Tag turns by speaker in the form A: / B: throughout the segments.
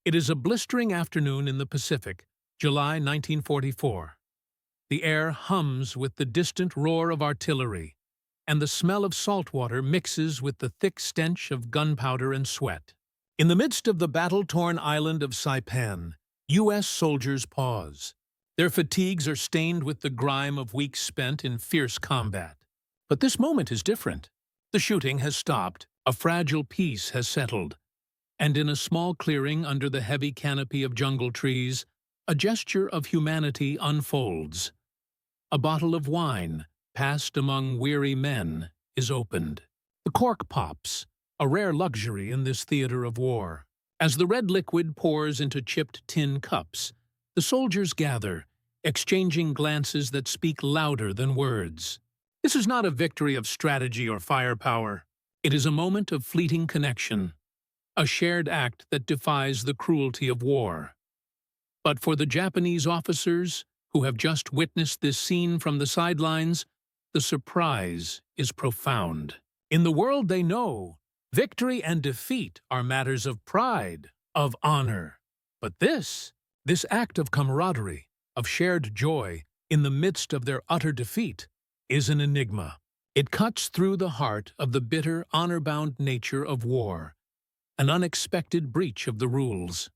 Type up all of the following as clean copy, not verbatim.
A: It is a blistering afternoon in the Pacific, July 1944. The air hums with the distant roar of artillery, and the smell of salt water mixes with the thick stench of gunpowder and sweat. In the midst of the battle-torn island of Saipan, U.S. soldiers pause. Their fatigues are stained with the grime of weeks spent in fierce combat. But this moment is different. The shooting has stopped, a fragile peace has settled, and in a small clearing under the heavy canopy of jungle trees, a gesture of humanity unfolds. A bottle of wine, passed among weary men, is opened. The cork pops, a rare luxury in this theater of war. As the red liquid pours into chipped tin cups, the soldiers gather, exchanging glances that speak louder than words. This is not a victory of strategy or firepower. It is a moment of fleeting connection, a shared act that defies the cruelty of war. But for the Japanese officers who have just witnessed this scene from the sidelines, the surprise is profound. In the world they know, victory and defeat are matters of pride, of honor. But this act of camaraderie, of shared joy, in the midst of their utter defeat, is an enigma. It cuts through the heart of the bitter, honor-bound nature of war, an unexpected breach of the rules.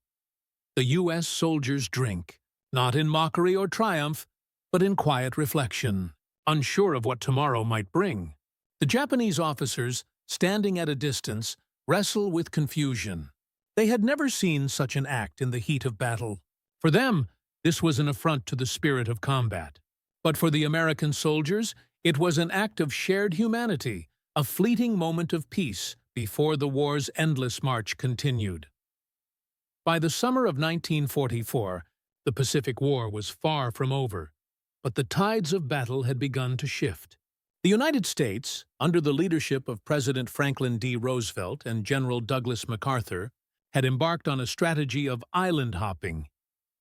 A: The U.S. soldiers drink, not in mockery or triumph, but in quiet reflection, unsure of what tomorrow might bring. The Japanese officers, standing at a distance, wrestle with confusion. They had never seen such an act in the heat of battle. For them, this was an affront to the spirit of combat. But for the American soldiers, it was an act of shared humanity, a fleeting moment of peace before the war's endless march continued. By the summer of 1944, the Pacific War was far from over, but the tides of battle had begun to shift. The United States, under the leadership of President Franklin D. Roosevelt and General Douglas MacArthur, had embarked on a strategy of island hopping,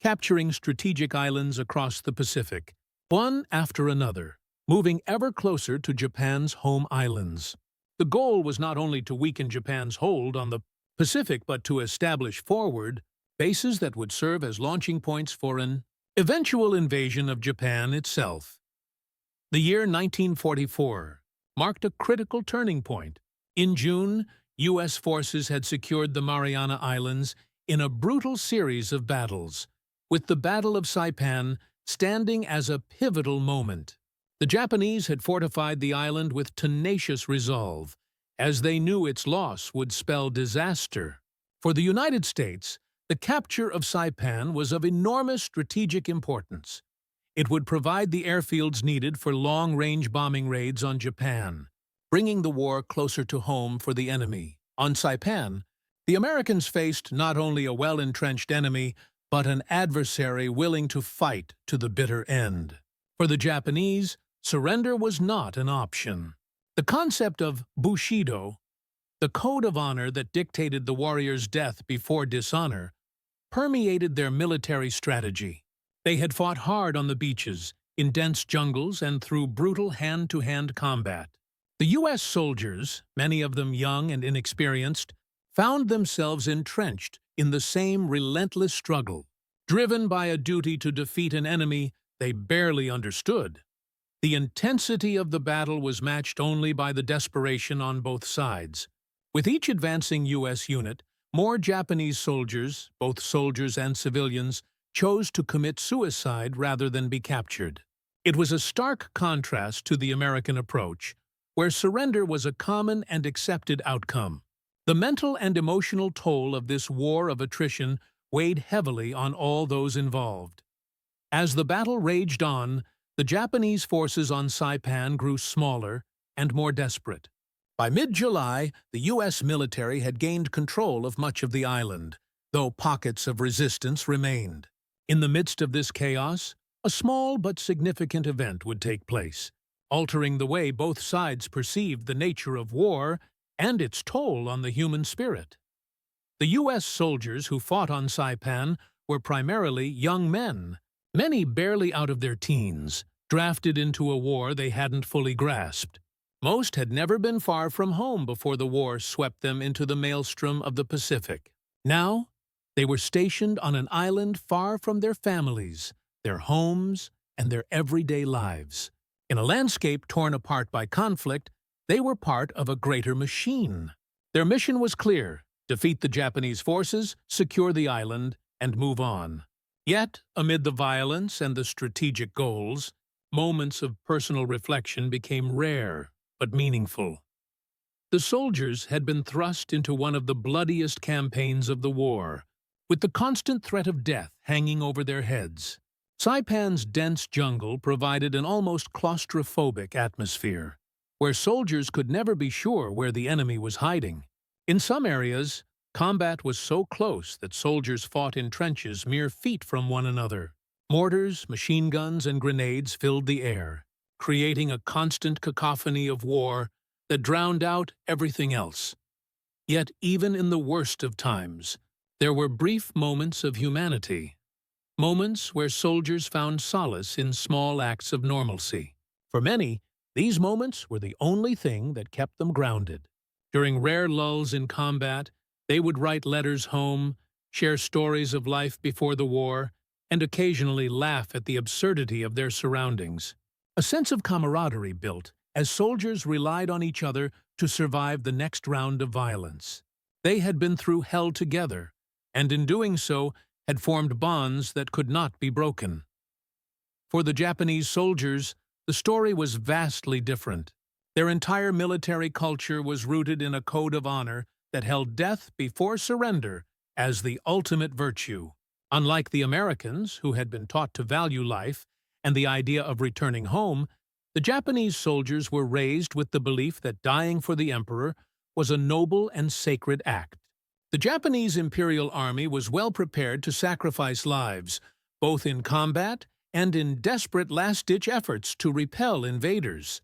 A: capturing strategic islands across the Pacific, one after another, moving ever closer to Japan's home islands. The goal was not only to weaken Japan's hold on the Pacific, but to establish forward bases that would serve as launching points for an eventual invasion of Japan itself. The year 1944 marked a critical turning point. In June, U.S. forces had secured the Mariana Islands in a brutal series of battles, with the Battle of Saipan standing as a pivotal moment. The Japanese had fortified the island with tenacious resolve, as they knew its loss would spell disaster. For the United States, the capture of Saipan was of enormous strategic importance. It would provide the airfields needed for long-range bombing raids on Japan, bringing the war closer to home for the enemy. On Saipan, the Americans faced not only a well-entrenched enemy, but an adversary willing to fight to the bitter end. For the Japanese, surrender was not an option. The concept of Bushido, the code of honor that dictated the warrior's death before dishonor, permeated their military strategy. They had fought hard on the beaches, in dense jungles, and through brutal hand-to-hand combat. The U.S. soldiers, many of them young and inexperienced, found themselves entrenched in the same relentless struggle, driven by a duty to defeat an enemy they barely understood. The intensity of the battle was matched only by the desperation on both sides. With each advancing U.S. unit, more Japanese soldiers, both soldiers and civilians, chose to commit suicide rather than be captured. It was a stark contrast to the American approach, where surrender was a common and accepted outcome. The mental and emotional toll of this war of attrition weighed heavily on all those involved. As the battle raged on, the Japanese forces on Saipan grew smaller and more desperate. By mid-July, the U.S. military had gained control of much of the island, though pockets of resistance remained. In the midst of this chaos, a small but significant event would take place, altering the way both sides perceived the nature of war and its toll on the human spirit. The U.S. soldiers who fought on Saipan were primarily young men, many barely out of their teens, drafted into a war they hadn't fully grasped. Most had never been far from home before the war swept them into the maelstrom of the Pacific. Now, They were stationed on an island far from their families, their homes, and their everyday lives. In a landscape torn apart by conflict, they were part of a greater machine. Their mission was clear: defeat the Japanese forces, secure the island, and move on. Yet, amid the violence and the strategic goals, moments of personal reflection became rare but meaningful. The soldiers had been thrust into one of the bloodiest campaigns of the war, with the constant threat of death hanging over their heads. Saipan's dense jungle provided an almost claustrophobic atmosphere, where soldiers could never be sure where the enemy was hiding. In some areas, combat was so close that soldiers fought in trenches mere feet from one another. Mortars, machine guns, and grenades filled the air, creating a constant cacophony of war that drowned out everything else. Yet even in the worst of times, there were brief moments of humanity, moments where soldiers found solace in small acts of normalcy. For many, these moments were the only thing that kept them grounded. During rare lulls in combat, they would write letters home, share stories of life before the war, and occasionally laugh at the absurdity of their surroundings. A sense of camaraderie built as soldiers relied on each other to survive the next round of violence. They had been through hell together, and in doing so had formed bonds that could not be broken. For the Japanese soldiers, the story was vastly different. Their entire military culture was rooted in a code of honor that held death before surrender as the ultimate virtue. Unlike the Americans, who had been taught to value life and the idea of returning home, the Japanese soldiers were raised with the belief that dying for the emperor was a noble and sacred act. The Japanese Imperial Army was well prepared to sacrifice lives, both in combat and in desperate last-ditch efforts to repel invaders.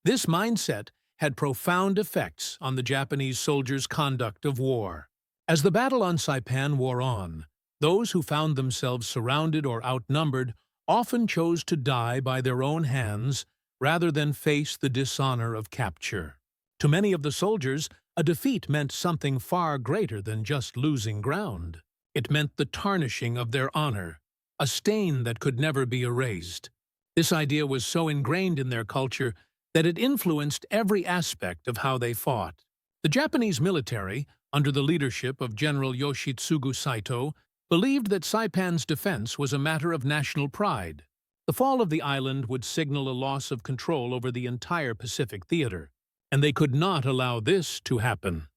A: This mindset had profound effects on the Japanese soldiers' conduct of war. As the battle on Saipan wore on, those who found themselves surrounded or outnumbered often chose to die by their own hands rather than face the dishonor of capture. To many of the soldiers, a defeat meant something far greater than just losing ground. It meant the tarnishing of their honor, a stain that could never be erased. This idea was so ingrained in their culture that it influenced every aspect of how they fought. The Japanese military, under the leadership of General Yoshitsugu Saito, believed that Saipan's defense was a matter of national pride. The fall of the island would signal a loss of control over the entire Pacific theater, and they could not allow this to happen.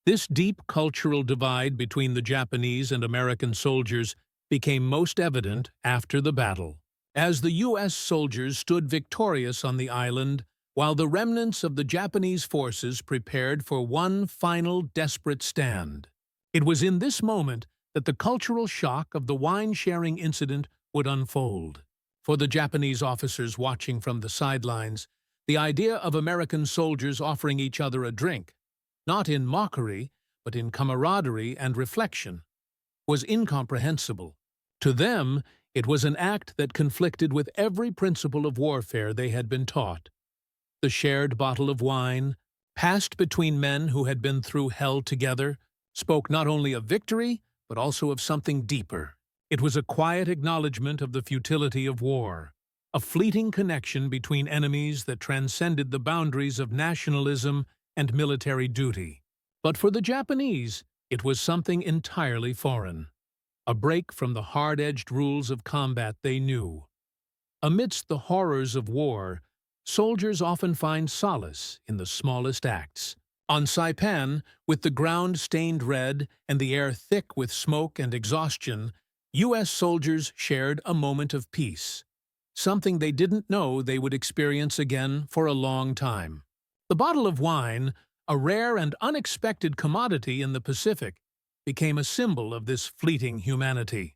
A: This deep cultural divide between the Japanese and American soldiers became most evident after the battle. As the U.S. soldiers stood victorious on the island, while the remnants of the Japanese forces prepared for one final desperate stand. It was in this moment that the cultural shock of the wine-sharing incident would unfold. For the Japanese officers watching from the sidelines, the idea of American soldiers offering each other a drink, not in mockery, but in camaraderie and reflection, was incomprehensible. To them, it was an act that conflicted with every principle of warfare they had been taught. The shared bottle of wine, passed between men who had been through hell together, spoke not only of victory, but also of something deeper. It was a quiet acknowledgement of the futility of war, a fleeting connection between enemies that transcended the boundaries of nationalism and military duty. But for the Japanese, it was something entirely foreign, a break from the hard-edged rules of combat they knew. Amidst the horrors of war, soldiers often find solace in the smallest acts. On Saipan, with the ground stained red and the air thick with smoke and exhaustion, U.S. soldiers shared a moment of peace, something they didn't know they would experience again for a long time. The bottle of wine, a rare and unexpected commodity in the Pacific, became a symbol of this fleeting humanity.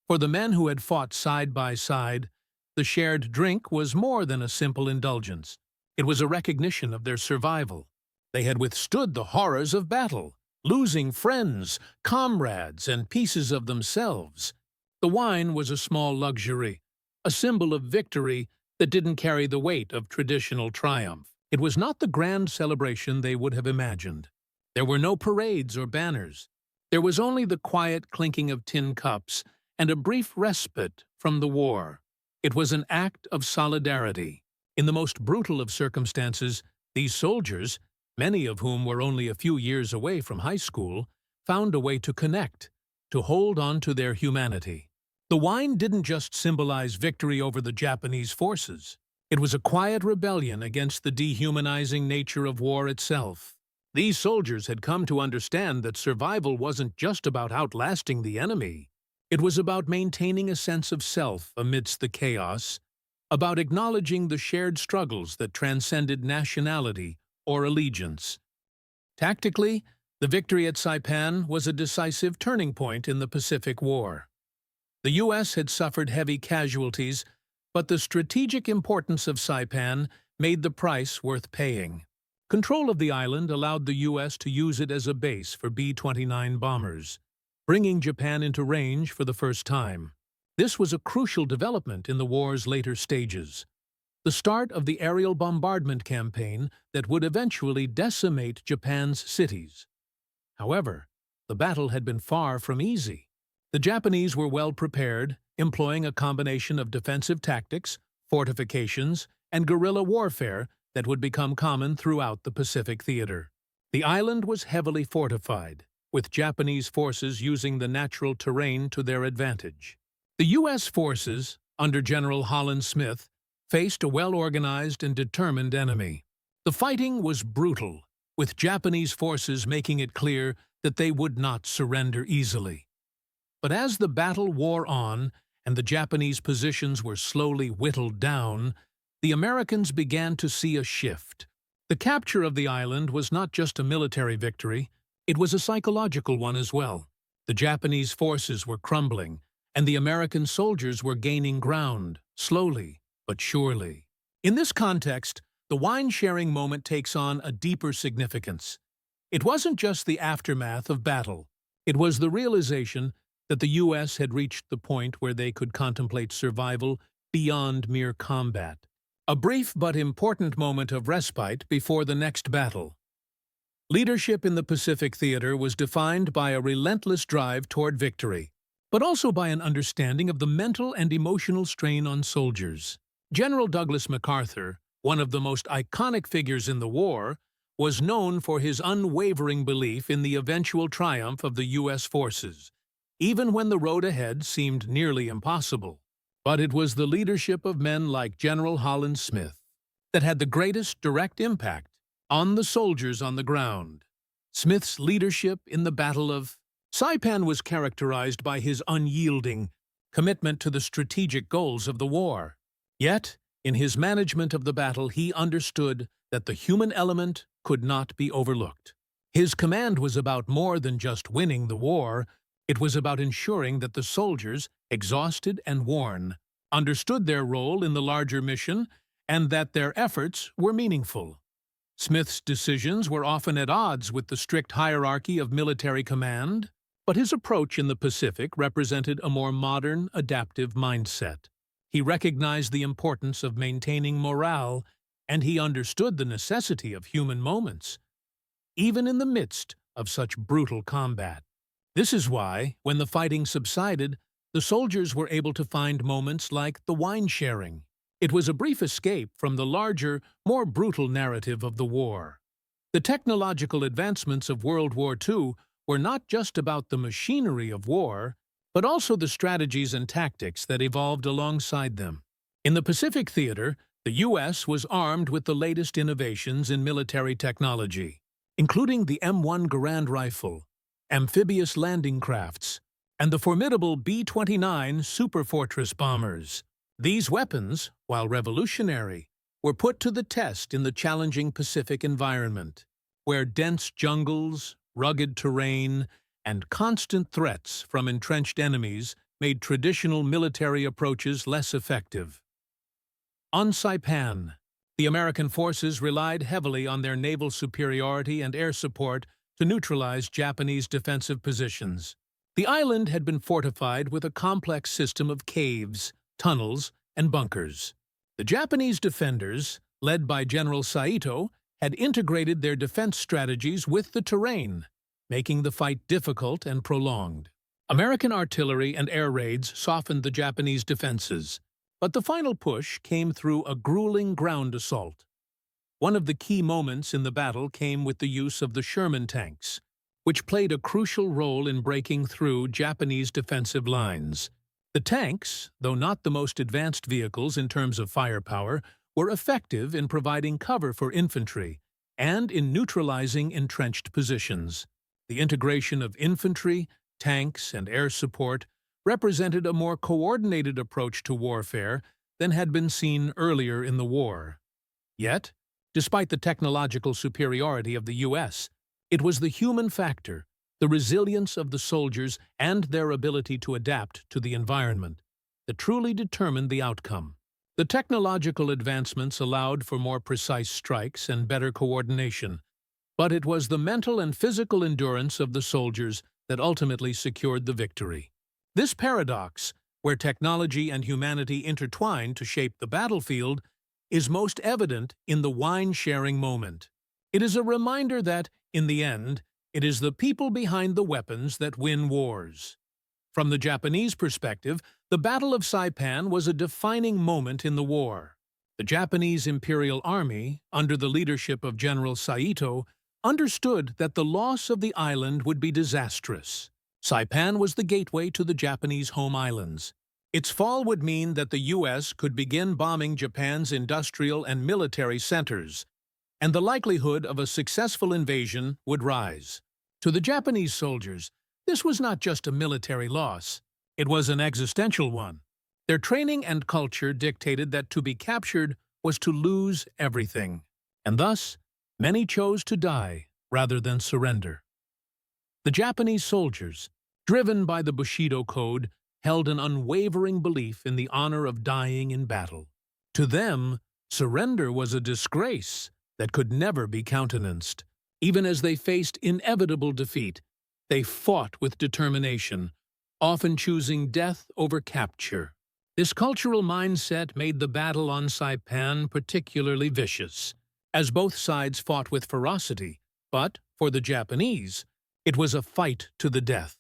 A: For the men who had fought side by side, the shared drink was more than a simple indulgence. It was a recognition of their survival. They had withstood the horrors of battle, losing friends, comrades, and pieces of themselves. The wine was a small luxury, a symbol of victory that didn't carry the weight of traditional triumph. It was not the grand celebration they would have imagined. There were no parades or banners. There was only the quiet clinking of tin cups and a brief respite from the war. It was an act of solidarity. In the most brutal of circumstances, these soldiers, many of whom were only a few years away from high school, found a way to connect, to hold on to their humanity. The wine didn't just symbolize victory over the Japanese forces. It was a quiet rebellion against the dehumanizing nature of war itself. These soldiers had come to understand that survival wasn't just about outlasting the enemy. It was about maintaining a sense of self amidst the chaos, about acknowledging the shared struggles that transcended nationality or allegiance. Tactically, the victory at Saipan was a decisive turning point in the Pacific War. The U.S. had suffered heavy casualties, but the strategic importance of Saipan made the price worth paying. Control of the island allowed the U.S. to use it as a base for B-29 bombers, bringing Japan into range for the first time. This was a crucial development in the war's later stages, the start of the aerial bombardment campaign that would eventually decimate Japan's cities. However, the battle had been far from easy. The Japanese were well prepared, employing a combination of defensive tactics, fortifications, and guerrilla warfare that would become common throughout the Pacific theater. The island was heavily fortified, with Japanese forces using the natural terrain to their advantage. The U.S. forces, under General Holland Smith, faced a well-organized and determined enemy. The fighting was brutal, with Japanese forces making it clear that they would not surrender easily. But as the battle wore on and the Japanese positions were slowly whittled down, the Americans began to see a shift. The capture of the island was not just a military victory, it was a psychological one as well. The Japanese forces were crumbling, and the American soldiers were gaining ground, slowly but surely. In this context, the wine-sharing moment takes on a deeper significance. It wasn't just the aftermath of battle. It was the realization that the U.S. had reached the point where they could contemplate survival beyond mere combat. A brief but important moment of respite before the next battle. Leadership in the Pacific theater was defined by a relentless drive toward victory, but also by an understanding of the mental and emotional strain on soldiers. General Douglas MacArthur, one of the most iconic figures in the war, was known for his unwavering belief in the eventual triumph of the U.S. forces, even when the road ahead seemed nearly impossible. But it was the leadership of men like General Holland Smith that had the greatest direct impact on the soldiers on the ground. Smith's leadership in the Battle of Saipan was characterized by his unyielding commitment to the strategic goals of the war. Yet, in his management of the battle, he understood that the human element could not be overlooked. His command was about more than just winning the war. It was about ensuring that the soldiers, exhausted and worn, understood their role in the larger mission and that their efforts were meaningful. Smith's decisions were often at odds with the strict hierarchy of military command, but his approach in the Pacific represented a more modern, adaptive mindset. He recognized the importance of maintaining morale, and he understood the necessity of human moments, even in the midst of such brutal combat. This is why, when the fighting subsided, the soldiers were able to find moments like the wine sharing. It was a brief escape from the larger, more brutal narrative of the war. The technological advancements of World War II were not just about the machinery of war, but also the strategies and tactics that evolved alongside them. In the Pacific theater, the U.S. was armed with the latest innovations in military technology, including the M1 Garand rifle, amphibious landing crafts, and the formidable B-29 Superfortress bombers. These weapons, while revolutionary, were put to the test in the challenging Pacific environment, where dense jungles, rugged terrain, and constant threats from entrenched enemies made traditional military approaches less effective. On Saipan, the American forces relied heavily on their naval superiority and air support to neutralize Japanese defensive positions. The island had been fortified with a complex system of caves, tunnels, and bunkers. The Japanese defenders, led by General Saito, had integrated their defense strategies with the terrain. making the fight difficult and prolonged. American artillery and air raids softened the Japanese defenses, but the final push came through a grueling ground assault. One of the key moments in the battle came with the use of the Sherman tanks, which played a crucial role in breaking through Japanese defensive lines. The tanks, though not the most advanced vehicles in terms of firepower, were effective in providing cover for infantry and in neutralizing entrenched positions. The integration of infantry, tanks, and air support represented a more coordinated approach to warfare than had been seen earlier in the war. Yet, despite the technological superiority of the U.S., it was the human factor, the resilience of the soldiers, and their ability to adapt to the environment that truly determined the outcome. The technological advancements allowed for more precise strikes and better coordination, but it was the mental and physical endurance of the soldiers that ultimately secured the victory. This paradox, where technology and humanity intertwine to shape the battlefield, is most evident in the wine-sharing moment. It is a reminder that, in the end, it is the people behind the weapons that win wars. From the Japanese perspective, the Battle of Saipan was a defining moment in the war. The Japanese Imperial Army, under the leadership of General Saito, understood that the loss of the island would be disastrous. Saipan was the gateway to the Japanese home islands. Its fall would mean that the U.S. could begin bombing Japan's industrial and military centers, and the likelihood of a successful invasion would rise. To the Japanese soldiers, this was not just a military loss. It was an existential one. Their training and culture dictated that to be captured was to lose everything, and thus, many chose to die rather than surrender. The Japanese soldiers, driven by the Bushido Code, held an unwavering belief in the honor of dying in battle. To them, surrender was a disgrace that could never be countenanced. Even as they faced inevitable defeat, they fought with determination, often choosing death over capture. This cultural mindset made the battle on Saipan particularly vicious, as both sides fought with ferocity, but, for the Japanese, it was a fight to the death.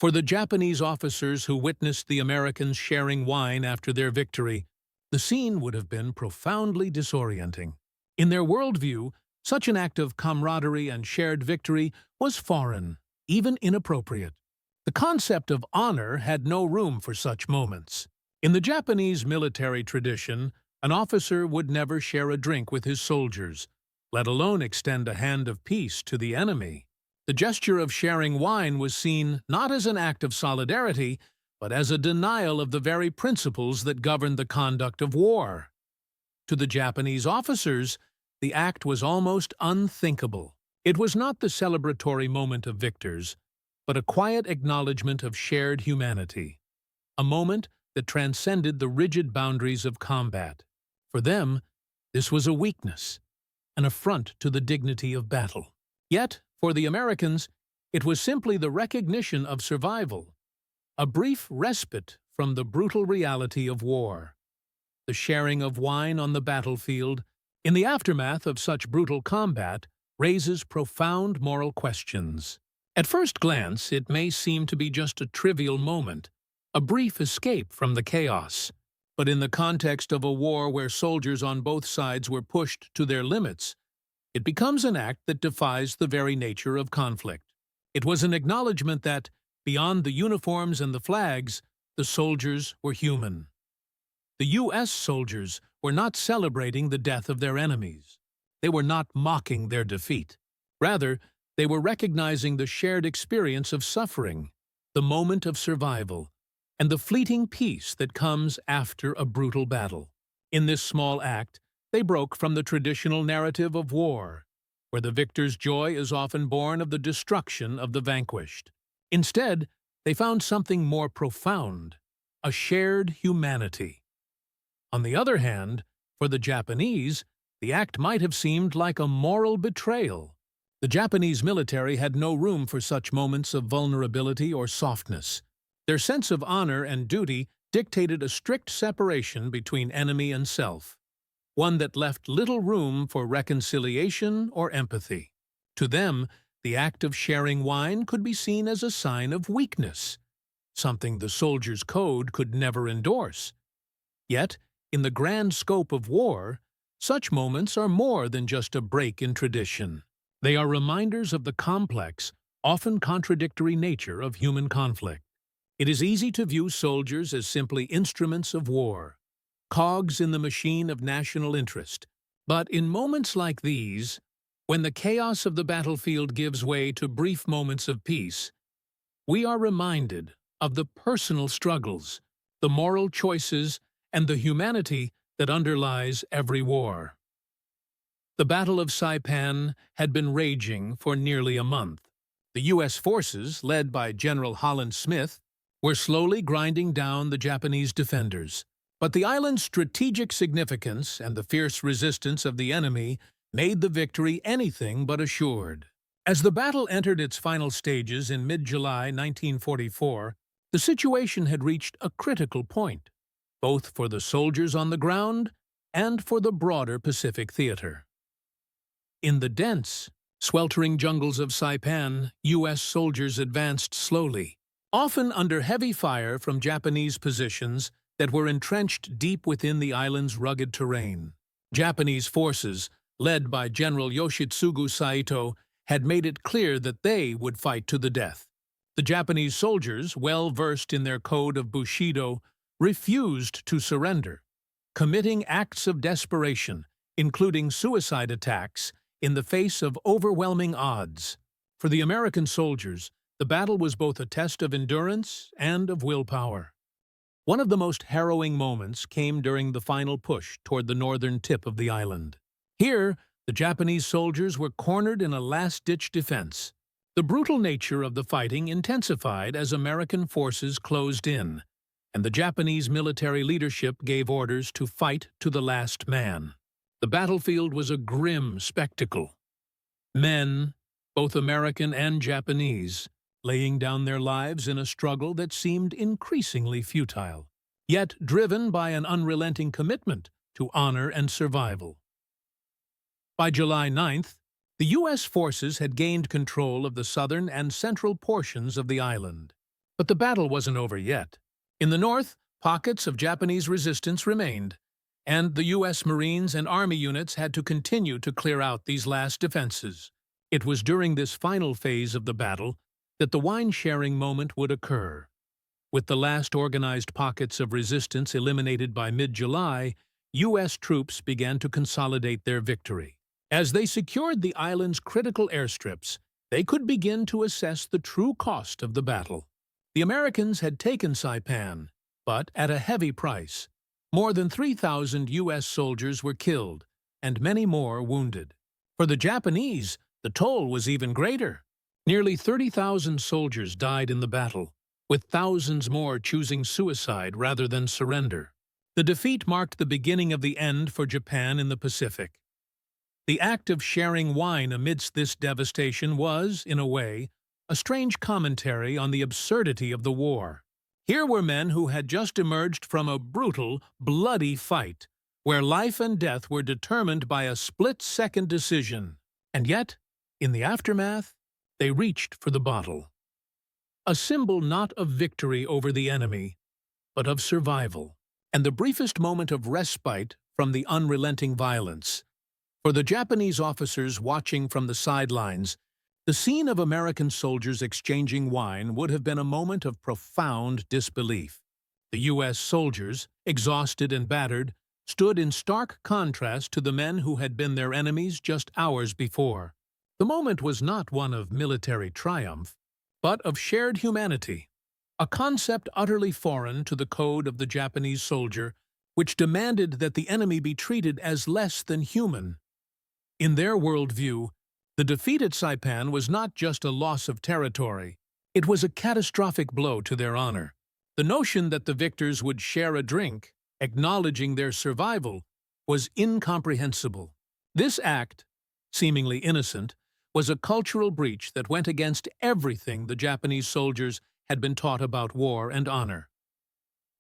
A: For the Japanese officers who witnessed the Americans sharing wine after their victory, the scene would have been profoundly disorienting. In their worldview, such an act of camaraderie and shared victory was foreign, even inappropriate. The concept of honor had no room for such moments. In the Japanese military tradition, an officer would never share a drink with his soldiers, let alone extend a hand of peace to the enemy. The gesture of sharing wine was seen not as an act of solidarity, but as a denial of the very principles that governed the conduct of war. To the Japanese officers, the act was almost unthinkable. It was not the celebratory moment of victors, but a quiet acknowledgement of shared humanity, a moment that transcended the rigid boundaries of combat. For them, this was a weakness, an affront to the dignity of battle. Yet, for the Americans, it was simply the recognition of survival, a brief respite from the brutal reality of war. The sharing of wine on the battlefield, in the aftermath of such brutal combat, raises profound moral questions. At first glance, it may seem to be just a trivial moment, a brief escape from the chaos. But in the context of a war where soldiers on both sides were pushed to their limits, it becomes an act that defies the very nature of conflict. It was an acknowledgement that, beyond the uniforms and the flags, the soldiers were human. The U.S. soldiers were not celebrating the death of their enemies. They were not mocking their defeat. Rather, they were recognizing the shared experience of suffering, the moment of survival, and the fleeting peace that comes after a brutal battle. In this small act, they broke from the traditional narrative of war, where the victor's joy is often born of the destruction of the vanquished. Instead, they found something more profound, a shared humanity. On the other hand, for the Japanese, the act might have seemed like a moral betrayal. The Japanese military had no room for such moments of vulnerability or softness. Their sense of honor and duty dictated a strict separation between enemy and self, one that left little room for reconciliation or empathy. To them, the act of sharing wine could be seen as a sign of weakness, something the soldier's code could never endorse. Yet, in the grand scope of war, such moments are more than just a break in tradition. They are reminders of the complex, often contradictory nature of human conflict. It is easy to view soldiers as simply instruments of war, cogs in the machine of national interest. But in moments like these, when the chaos of the battlefield gives way to brief moments of peace, we are reminded of the personal struggles, the moral choices, and the humanity that underlies every war. The Battle of Saipan had been raging for nearly a month. The U.S. forces, led by General Holland Smith, were slowly grinding down the Japanese defenders. But the island's strategic significance and the fierce resistance of the enemy made the victory anything but assured. As the battle entered its final stages in mid-July 1944, the situation had reached a critical point, both for the soldiers on the ground and for the broader Pacific theater. In the dense, sweltering jungles of Saipan, U.S. soldiers advanced slowly, often under heavy fire from Japanese positions that were entrenched deep within the island's rugged terrain. Japanese forces, led by General Yoshitsugu Saito, had made it clear that they would fight to the death. The Japanese soldiers, well versed in their code of Bushido, refused to surrender, committing acts of desperation, including suicide attacks, in the face of overwhelming odds. For the American soldiers, the battle was both a test of endurance and of willpower. One of the most harrowing moments came during the final push toward the northern tip of the island. Here, the Japanese soldiers were cornered in a last-ditch defense. The brutal nature of the fighting intensified as American forces closed in, and the Japanese military leadership gave orders to fight to the last man. The battlefield was a grim spectacle. Men, both American and Japanese, laying down their lives in a struggle that seemed increasingly futile, yet driven by an unrelenting commitment to honor and survival. By July 9th, the U.S. forces had gained control of the southern and central portions of the island. But the battle wasn't over yet. In the north, pockets of Japanese resistance remained, and the U.S. Marines and Army units had to continue to clear out these last defenses. It was during this final phase of the battle that the wine-sharing moment would occur. With the last organized pockets of resistance eliminated by mid-July, U.S. troops began to consolidate their victory. As they secured the island's critical airstrips, they could begin to assess the true cost of the battle. The Americans had taken Saipan, but at a heavy price. More than 3,000 U.S. soldiers were killed, and many more wounded. For the Japanese, the toll was even greater. Nearly 30,000 soldiers died in the battle, with thousands more choosing suicide rather than surrender. The defeat marked the beginning of the end for Japan in the Pacific. The act of sharing wine amidst this devastation was, in a way, a strange commentary on the absurdity of the war. Here were men who had just emerged from a brutal, bloody fight, where life and death were determined by a split-second decision. And yet, in the aftermath, they reached for the bottle. A symbol not of victory over the enemy, but of survival, and the briefest moment of respite from the unrelenting violence. For the Japanese officers watching from the sidelines, the scene of American soldiers exchanging wine would have been a moment of profound disbelief. The U.S. soldiers, exhausted and battered, stood in stark contrast to the men who had been their enemies just hours before. The moment was not one of military triumph, but of shared humanity, a concept utterly foreign to the code of the Japanese soldier, which demanded that the enemy be treated as less than human. In their worldview, the defeat at Saipan was not just a loss of territory, it was a catastrophic blow to their honor. The notion that the victors would share a drink, acknowledging their survival, was incomprehensible. This act, seemingly innocent, was a cultural breach that went against everything the Japanese soldiers had been taught about war and honor.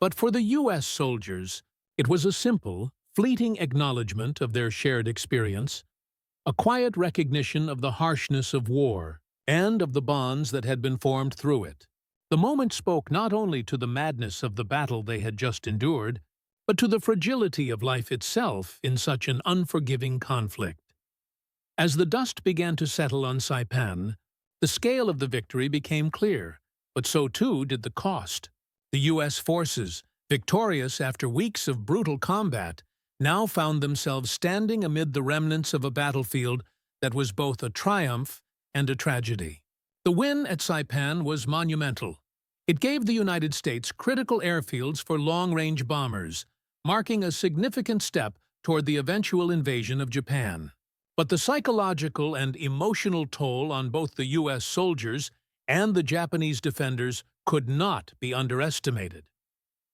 A: But for the U.S. soldiers, it was a simple, fleeting acknowledgement of their shared experience, a quiet recognition of the harshness of war, and of the bonds that had been formed through it. The moment spoke not only to the madness of the battle they had just endured, but to the fragility of life itself in such an unforgiving conflict. As the dust began to settle on Saipan, the scale of the victory became clear, but so too did the cost. The U.S. forces, victorious after weeks of brutal combat, now found themselves standing amid the remnants of a battlefield that was both a triumph and a tragedy. The win at Saipan was monumental. It gave the United States critical airfields for long-range bombers, marking a significant step toward the eventual invasion of Japan. But the psychological and emotional toll on both the U.S. soldiers and the Japanese defenders could not be underestimated.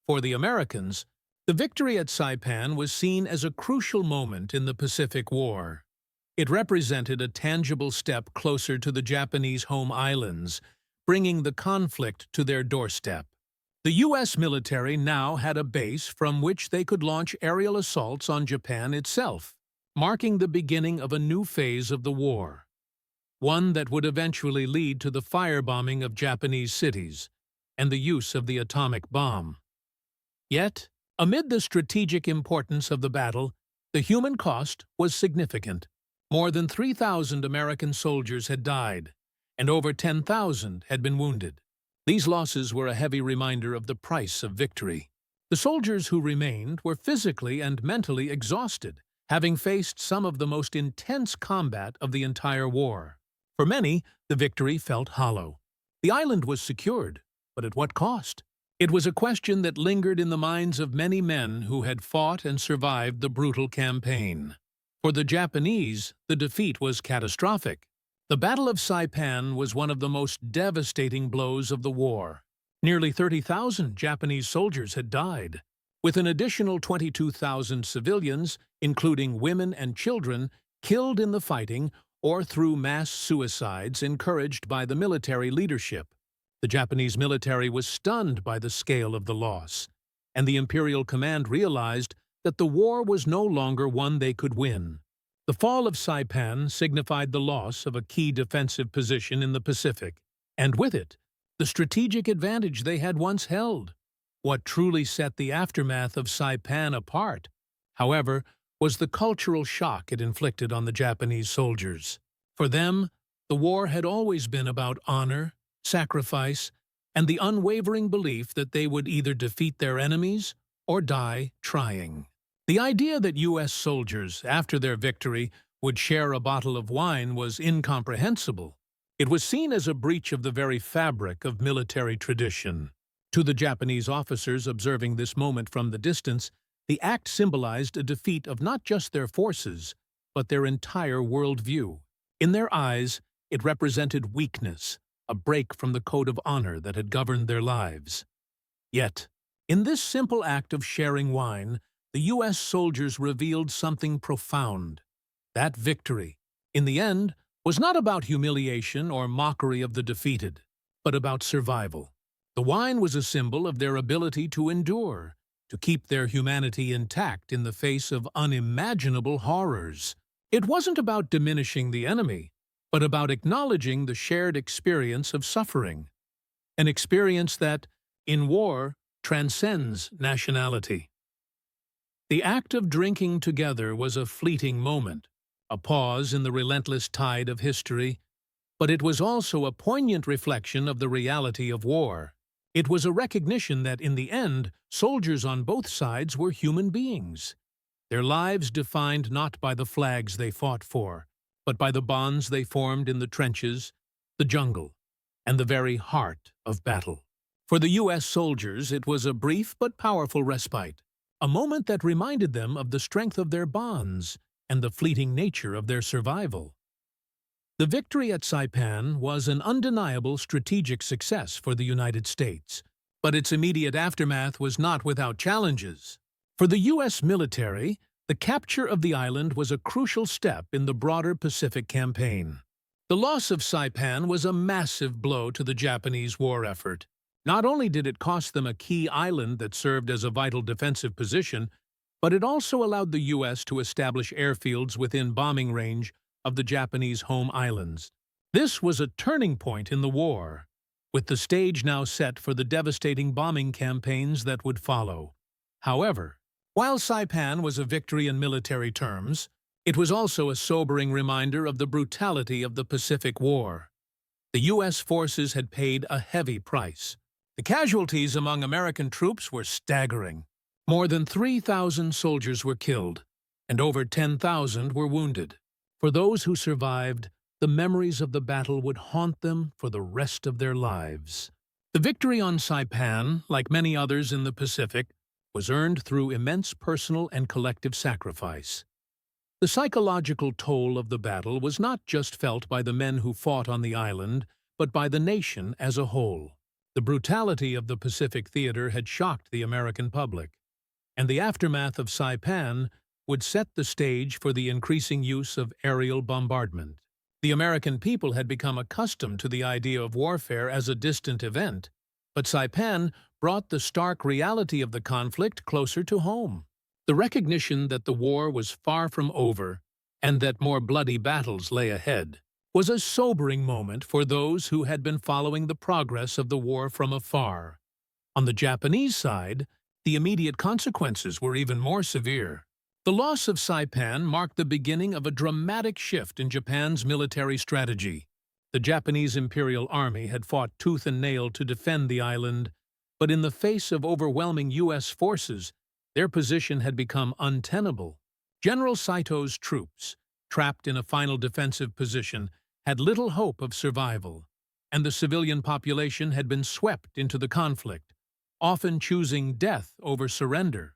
A: For the Americans, the victory at Saipan was seen as a crucial moment in the Pacific War. It represented a tangible step closer to the Japanese home islands, bringing the conflict to their doorstep. The U.S. military now had a base from which they could launch aerial assaults on Japan itself, marking the beginning of a new phase of the war, one that would eventually lead to the firebombing of Japanese cities and the use of the atomic bomb. Yet, amid the strategic importance of the battle, the human cost was significant. More than 3,000 American soldiers had died, and over 10,000 had been wounded. These losses were a heavy reminder of the price of victory. The soldiers who remained were physically and mentally exhausted, having faced some of the most intense combat of the entire war. For many, the victory felt hollow. The island was secured, but at what cost? It was a question that lingered in the minds of many men who had fought and survived the brutal campaign. For the Japanese, the defeat was catastrophic. The Battle of Saipan was one of the most devastating blows of the war. Nearly 30,000 Japanese soldiers had died, with an additional 22,000 civilians, including women and children, killed in the fighting or through mass suicides encouraged by the military leadership. The Japanese military was stunned by the scale of the loss, and the imperial command realized that the war was no longer one they could win. The fall of Saipan signified the loss of a key defensive position in the Pacific, and with it, the strategic advantage they had once held. What truly set the aftermath of Saipan apart, however, was the cultural shock it inflicted on the Japanese soldiers. For them, the war had always been about honor, sacrifice, and the unwavering belief that they would either defeat their enemies or die trying. The idea that U.S. soldiers, after their victory, would share a bottle of wine was incomprehensible. It was seen as a breach of the very fabric of military tradition. To the Japanese officers observing this moment from the distance, the act symbolized a defeat of not just their forces, but their entire worldview. In their eyes, it represented weakness, a break from the code of honor that had governed their lives. Yet, in this simple act of sharing wine, the U.S. soldiers revealed something profound. That victory, in the end, was not about humiliation or mockery of the defeated, but about survival. The wine was a symbol of their ability to endure, to keep their humanity intact in the face of unimaginable horrors. It wasn't about diminishing the enemy, but about acknowledging the shared experience of suffering, an experience that, in war, transcends nationality. The act of drinking together was a fleeting moment, a pause in the relentless tide of history, but it was also a poignant reflection of the reality of war. It was a recognition that, in the end, soldiers on both sides were human beings, their lives defined not by the flags they fought for, but by the bonds they formed in the trenches, the jungle, and the very heart of battle. For the U.S. soldiers, it was a brief but powerful respite, a moment that reminded them of the strength of their bonds and the fleeting nature of their survival. The victory at Saipan was an undeniable strategic success for the United States, but its immediate aftermath was not without challenges. For the U.S. military, the capture of the island was a crucial step in the broader Pacific campaign. The loss of Saipan was a massive blow to the Japanese war effort. Not only did it cost them a key island that served as a vital defensive position, but it also allowed the U.S. to establish airfields within bombing range of the Japanese home islands. This was a turning point in the war, with the stage now set for the devastating bombing campaigns that would follow. However, while Saipan was a victory in military terms, it was also a sobering reminder of the brutality of the Pacific War. The U.S. forces had paid a heavy price. The casualties among American troops were staggering. More than 3,000 soldiers were killed, and over 10,000 were wounded. For those who survived, the memories of the battle would haunt them for the rest of their lives. The victory on Saipan, like many others in the Pacific, was earned through immense personal and collective sacrifice. The psychological toll of the battle was not just felt by the men who fought on the island, but by the nation as a whole. The brutality of the Pacific theater had shocked the American public, and the aftermath of Saipan would set the stage for the increasing use of aerial bombardment. The American people had become accustomed to the idea of warfare as a distant event, but Saipan brought the stark reality of the conflict closer to home. The recognition that the war was far from over and that more bloody battles lay ahead was a sobering moment for those who had been following the progress of the war from afar. On the Japanese side, the immediate consequences were even more severe. The loss of Saipan marked the beginning of a dramatic shift in Japan's military strategy. The Japanese Imperial Army had fought tooth and nail to defend the island, but in the face of overwhelming U.S. forces, their position had become untenable. General Saito's troops, trapped in a final defensive position, had little hope of survival, and the civilian population had been swept into the conflict, often choosing death over surrender.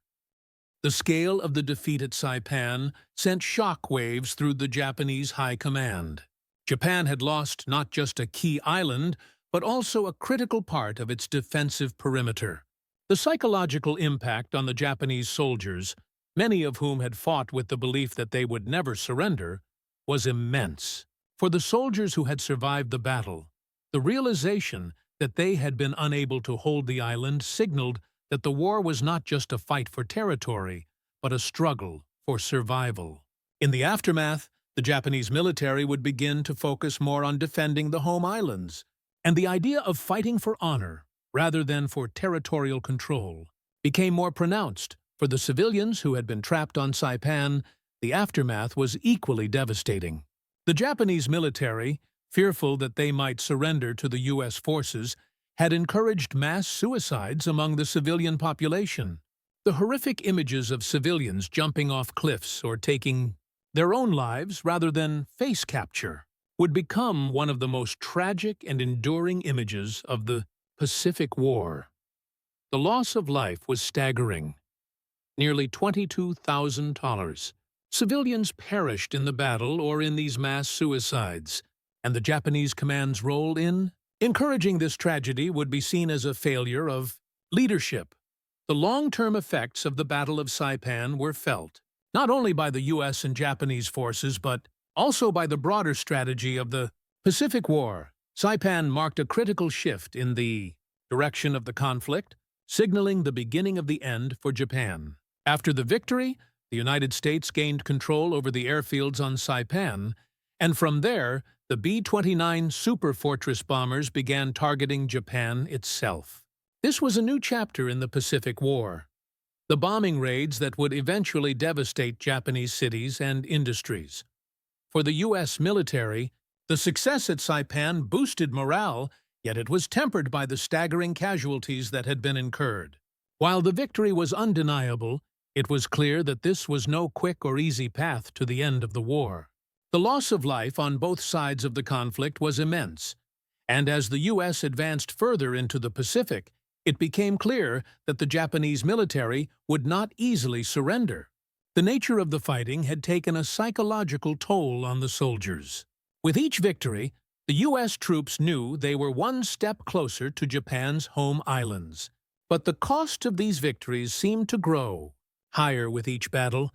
A: The scale of the defeat at Saipan sent shock waves through the Japanese high command. Japan had lost not just a key island, but also a critical part of its defensive perimeter. The psychological impact on the Japanese soldiers, many of whom had fought with the belief that they would never surrender, was immense. For the soldiers who had survived the battle, the realization that they had been unable to hold the island signaled that the war was not just a fight for territory, but a struggle for survival. In the aftermath, the Japanese military would begin to focus more on defending the home islands, and the idea of fighting for honor, rather than for territorial control, became more pronounced. For the civilians who had been trapped on Saipan, the aftermath was equally devastating. The Japanese military, fearful that they might surrender to the U.S. forces, had encouraged mass suicides among the civilian population. The horrific images of civilians jumping off cliffs or taking their own lives rather than face capture would become one of the most tragic and enduring images of the Pacific War. The loss of life was staggering. Nearly $22,000. Civilians perished in the battle or in these mass suicides, and the Japanese command's role in encouraging this tragedy would be seen as a failure of leadership. The long-term effects of the Battle of Saipan were felt, not only by the U.S. and Japanese forces, but also by the broader strategy of the Pacific War. Saipan marked a critical shift in the direction of the conflict, signaling the beginning of the end for Japan. After the victory, the United States gained control over the airfields on Saipan, and from there, the B-29 Super Fortress bombers began targeting Japan itself. This was a new chapter in the Pacific War. The bombing raids that would eventually devastate Japanese cities and industries. For the U.S. military, the success at Saipan boosted morale, yet it was tempered by the staggering casualties that had been incurred. While the victory was undeniable, it was clear that this was no quick or easy path to the end of the war. The loss of life on both sides of the conflict was immense, and as the U.S. advanced further into the Pacific, it became clear that the Japanese military would not easily surrender. The nature of the fighting had taken a psychological toll on the soldiers. With each victory, the U.S. troops knew they were one step closer to Japan's home islands. But the cost of these victories seemed to grow higher with each battle.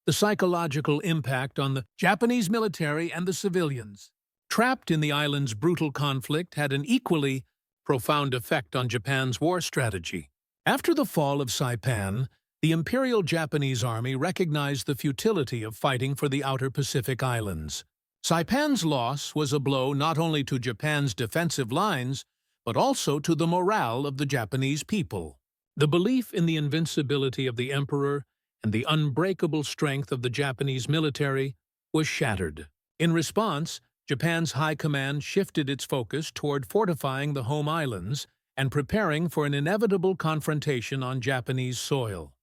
A: The psychological impact on the Japanese military and the civilians trapped in the island's brutal conflict had an equally profound effect on Japan's war strategy. After the fall of Saipan, the Imperial Japanese Army recognized the futility of fighting for the outer Pacific Islands. Saipan's loss was a blow not only to Japan's defensive lines, but also to the morale of the Japanese people. The belief in the invincibility of the emperor and the unbreakable strength of the Japanese military was shattered. In response, Japan's high command shifted its focus toward fortifying the home islands and preparing for an inevitable confrontation on Japanese soil.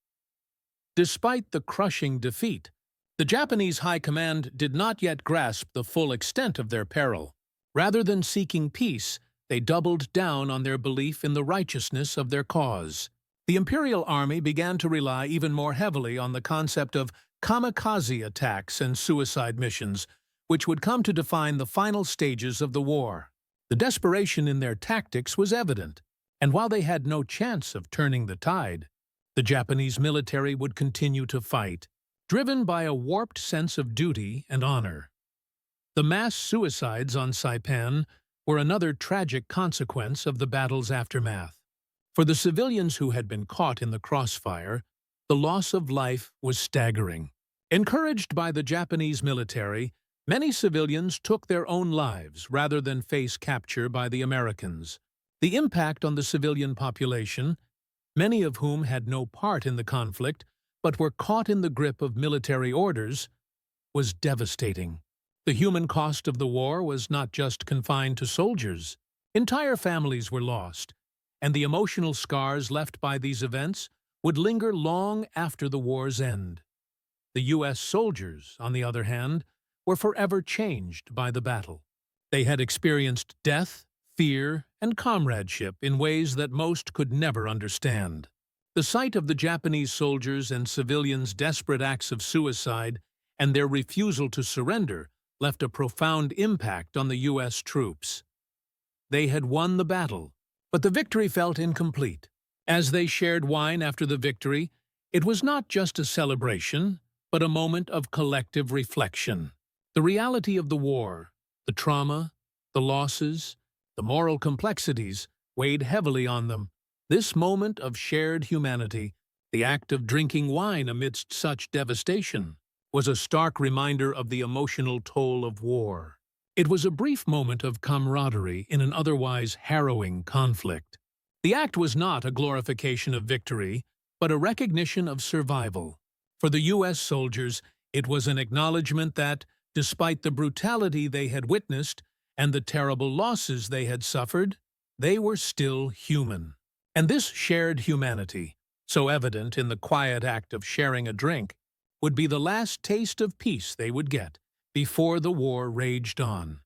A: Despite the crushing defeat, the Japanese high command did not yet grasp the full extent of their peril. Rather than seeking peace, they doubled down on their belief in the righteousness of their cause. The Imperial Army began to rely even more heavily on the concept of kamikaze attacks and suicide missions, which would come to define the final stages of the war. The desperation in their tactics was evident, and while they had no chance of turning the tide, the Japanese military would continue to fight, driven by a warped sense of duty and honor. The mass suicides on Saipan were another tragic consequence of the battle's aftermath. For the civilians who had been caught in the crossfire, the loss of life was staggering. Encouraged by the Japanese military, many civilians took their own lives rather than face capture by the Americans. The impact on the civilian population, many of whom had no part in the conflict but were caught in the grip of military orders, was devastating. The human cost of the war was not just confined to soldiers. Entire families were lost, and the emotional scars left by these events would linger long after the war's end. The U.S. soldiers, on the other hand, were forever changed by the battle. They had experienced death, fear, and comradeship in ways that most could never understand. The sight of the Japanese soldiers and civilians' desperate acts of suicide and their refusal to surrender left a profound impact on the U.S. troops. They had won the battle, but the victory felt incomplete. As they shared wine after the victory, it was not just a celebration, but a moment of collective reflection. The reality of the war, the trauma, the losses, the moral complexities weighed heavily on them. This moment of shared humanity, the act of drinking wine amidst such devastation, was a stark reminder of the emotional toll of war. It was a brief moment of camaraderie in an otherwise harrowing conflict. The act was not a glorification of victory, but a recognition of survival. For the U.S. soldiers, it was an acknowledgement that, despite the brutality they had witnessed and the terrible losses they had suffered, they were still human. And this shared humanity, so evident in the quiet act of sharing a drink, would be the last taste of peace they would get before the war raged on.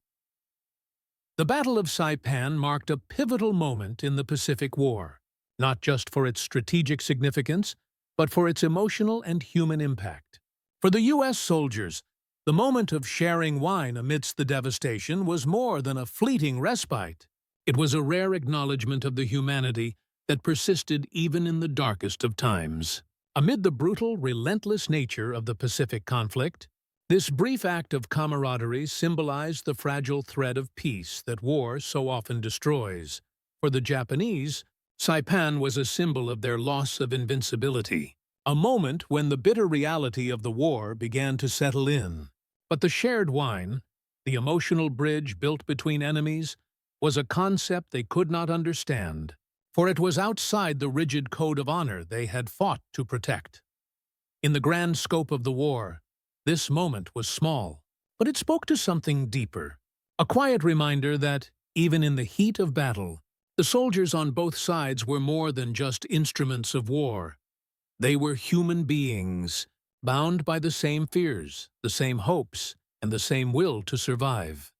A: The Battle of Saipan marked a pivotal moment in the Pacific War, not just for its strategic significance, but for its emotional and human impact. For the U.S. soldiers, the moment of sharing wine amidst the devastation was more than a fleeting respite. It was a rare acknowledgement of the humanity that persisted even in the darkest of times. Amid the brutal, relentless nature of the Pacific conflict, this brief act of camaraderie symbolized the fragile thread of peace that war so often destroys. For the Japanese, Saipan was a symbol of their loss of invincibility, a moment when the bitter reality of the war began to settle in. But the shared wine, the emotional bridge built between enemies, was a concept they could not understand, for it was outside the rigid code of honor they had fought to protect. In the grand scope of the war, this moment was small, but it spoke to something deeper, a quiet reminder that, even in the heat of battle, the soldiers on both sides were more than just instruments of war. They were human beings, bound by the same fears, the same hopes, and the same will to survive.